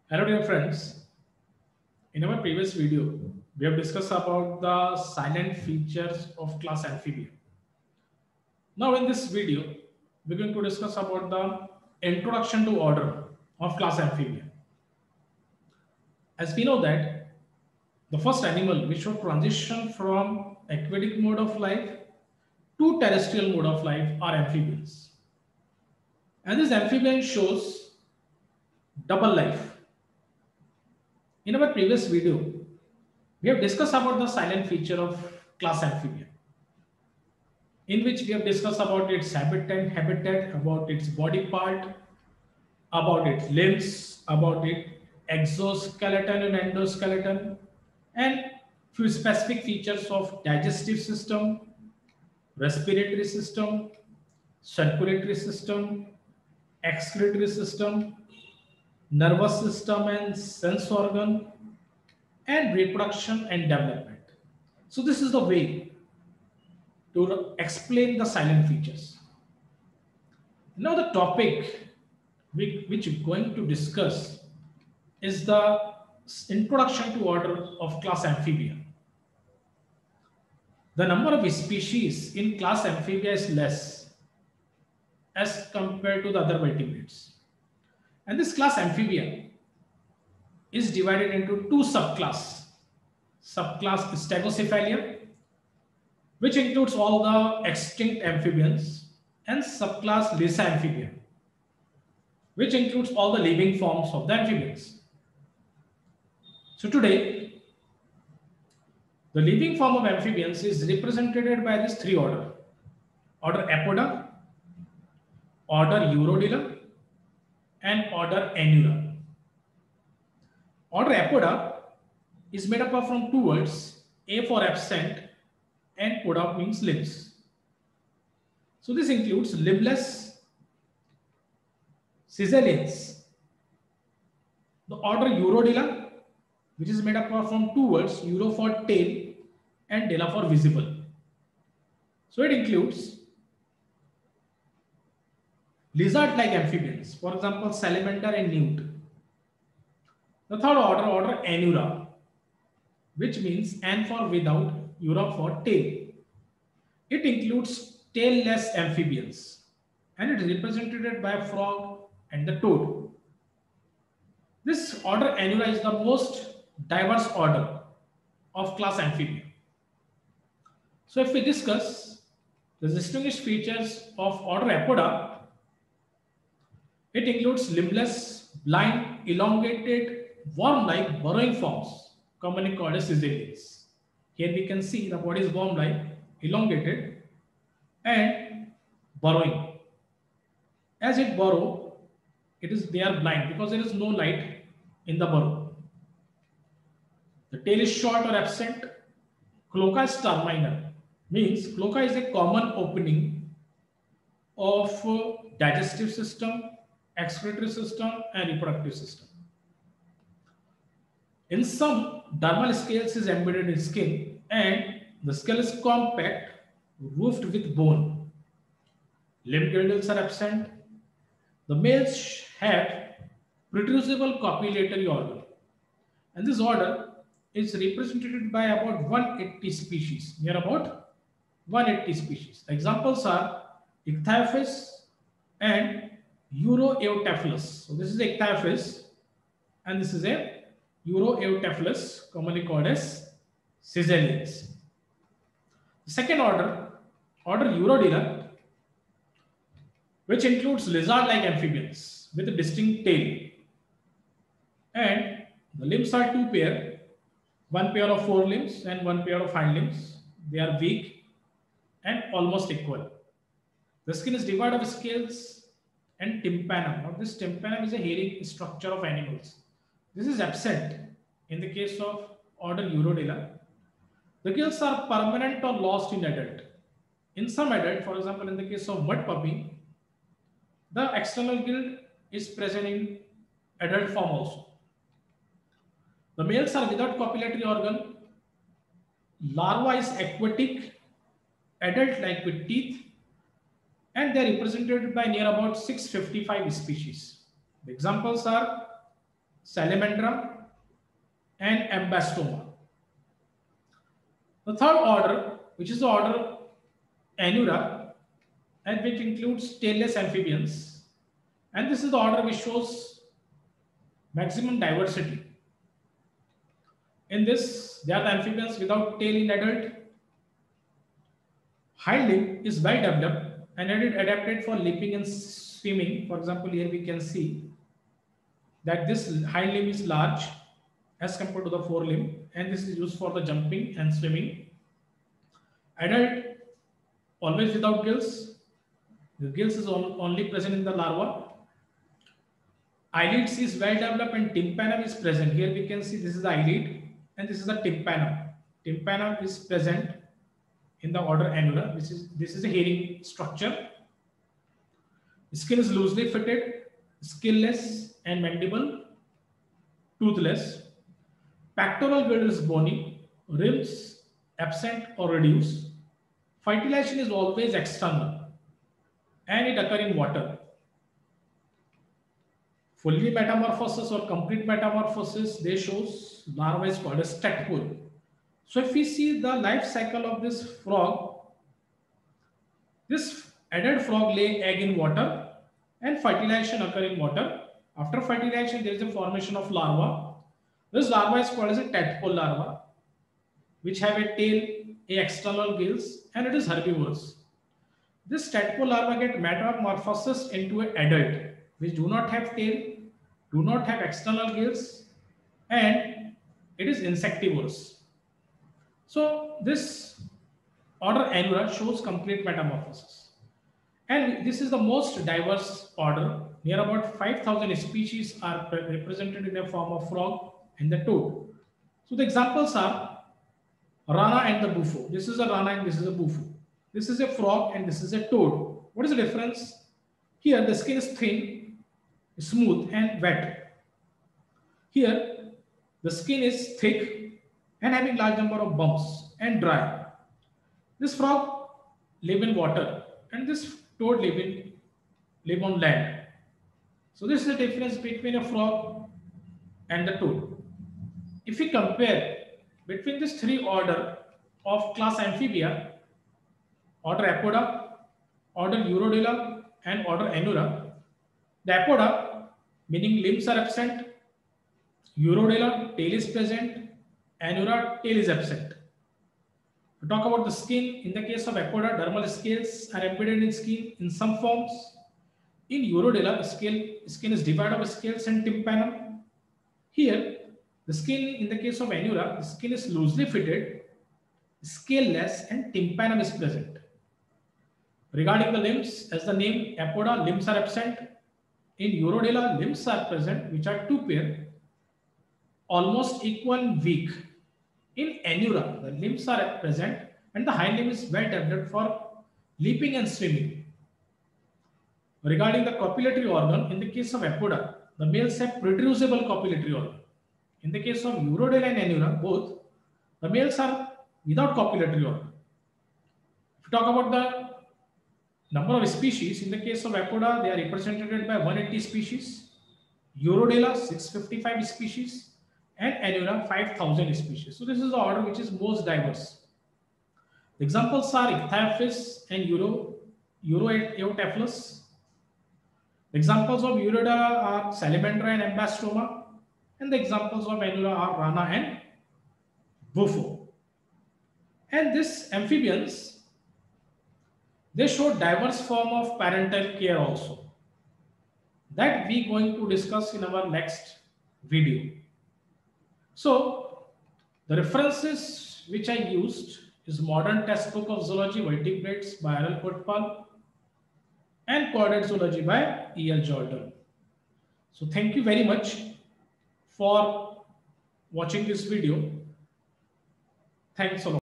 Hello dear friends, in our previous video, we have discussed about the silent features of class Amphibia. Now in this video, we're going to discuss about the introduction to order of class Amphibia. As we know that the first animal which should transition from aquatic mode of life to terrestrial mode of life are amphibians. And this amphibian shows double life. In our previous video, we have discussed about the silent feature of class Amphibia, in which we have discussed about its habitat, about its body part, about its limbs, about its exoskeleton and endoskeleton, and few specific features of digestive system, respiratory system, circulatory system, excretory system, nervous system and sense organ, and reproduction and development. So this is the way to explain the silent features. Now the topic which we're going to discuss is the introduction to order of class Amphibia. The number of species in class Amphibia is less as compared to the other vertebrates. And this class Amphibia is divided into two subclass. Subclass Stegocephalia, which includes all the extinct amphibians, and subclass Lysaamphibia, which includes all the living forms of the amphibians. So today, the living form of amphibians is represented by these three orders: order Apoda, order Urodila, and order Anura. Order Apoda is made up of from two words, A for absent and poda means limbs. So this includes limbless caecilians. The order Urodila, which is made up of from two words, Euro for tail and Dela for visible. So it includes lizard-like amphibians, for example, salamander and newt. The third order, order Anura, which means an for without, Ura for tail. It includes tailless amphibians, and it is represented by a frog and the toad. This order Anura is the most diverse order of class Amphibia. So if we discuss the distinguished features of order Apoda, it includes limbless, blind, elongated, worm-like burrowing forms, commonly called as caecilians. Here we can see the body is worm-like, elongated, and burrowing. As it burrow, they are blind because there is no light in the burrow. The tail is short or absent. Cloaca is terminal, means cloaca is a common opening of digestive system, excretory system, and reproductive system. In some, dermal scales is embedded in skin, and the skull is compact, roofed with bone. Limb girdles are absent. The males have protrusible copulatory organ, and this order is represented by about 180 species, near about 180 species. Examples are Ichthyophis and Uroeotephalus. So this is Ichthyophis, and this is a Uroeotephalus, commonly called as caecilians. The second order, order Urodila, which includes lizard-like amphibians with a distinct tail. And the limbs are two pair, one pair of forelimbs and one pair of hind limbs. They are weak and almost equal. The skin is divided of scales and tympanum. Now this tympanum is a hairy structure of animals. This is absent in the case of order Urodila. The gills are permanent or lost in adult. In some adult, for example, in the case of mud puppy, the external gill is present in adult form also. The males are without copulatory organ. Larva is aquatic, adult-like with teeth, and they are represented by near about 655 species. The examples are Salamandra, and Ambastoma. The third order, which is the order Anura, and which includes tailless amphibians, and this is the order which shows maximum diversity. In this, they are the amphibians without tail in adult. Hind limb is well developed and adapted for leaping and swimming. For example, here we can see that this hind limb is large as compared to the forelimb, and this is used for the jumping and swimming. Adult always without gills. The gills is only present in the larva. Eyelids is well developed and tympanum is present. Here we can see this is the eyelid and this is the tympanum. Tympanum is present in the order Anura. This is a hairy structure. Skin is loosely fitted, scaleless and mandible, toothless. Pectoral gill is bony, ribs absent or reduced. Fertilization is always external and it occurs in water. Fully metamorphosis or complete metamorphosis, they shows larva is called as tadpole. So if we see the life cycle of this frog, this adult frog lay egg in water and fertilization occur in water. After fertilization, there is a formation of larva. This larva is called as a tadpole larva, which have a tail, a external gills, and it is herbivorous. This tadpole larva get metamorphosis into an adult, which do not have tail, do not have external gills, and it is insectivorous. So this order Anura shows complete metamorphosis. And this is the most diverse order. Near about 5,000 species are represented in the form of frog and the toad. So the examples are Rana and the bufo. This is a Rana and this is a bufo. This is a frog and this is a toad. What is the difference? Here the skin is thin, smooth and wet. Here the skin is thick and having large number of bumps and dry. This frog live in water and this toad live on land. So this is the difference between a frog and the toad. If we compare between these three order of class Amphibia, order Apoda, order Urodela, and order Anura, the Apoda, meaning limbs are absent, Urodela, tail is present, Anura, tail is absent. To talk about the skin, in the case of Apoda, dermal scales are embedded in skin in some forms. In Urodela, the skin is divided by scales and tympanum. Here, the skin, in the case of Anura, the skin is loosely fitted, scaleless, and tympanum is present. Regarding the limbs, as the name Apoda, limbs are absent. In Urodela, limbs are present, which are two pair, almost equal and weak. In Anura, the limbs are present and the hind limb is well developed for leaping and swimming. Regarding the copulatory organ, in the case of Apoda, the males have protrusible copulatory organ. In the case of Urodela and Anura, both, the males are without copulatory organ. If we talk about the number of species, in the case of Apoda, they are represented by 180 species, Urodela 655 species, and Anura 5,000 species. So this is the order which is most diverse. The examples are Ichthyophis and Euroeotephilus. The examples of Urodela are Salamandra and Ambastoma, and the examples of Anura are Rana and Bufo. And these amphibians, they show diverse form of parental care also, that we going to discuss in our next video. So the references which I used is Modern Textbook of Zoology Vertebrates by R.L. Kotpal and Coordinate Zoology by E.L. Jordan. So thank you very much for watching this video. Thanks a lot.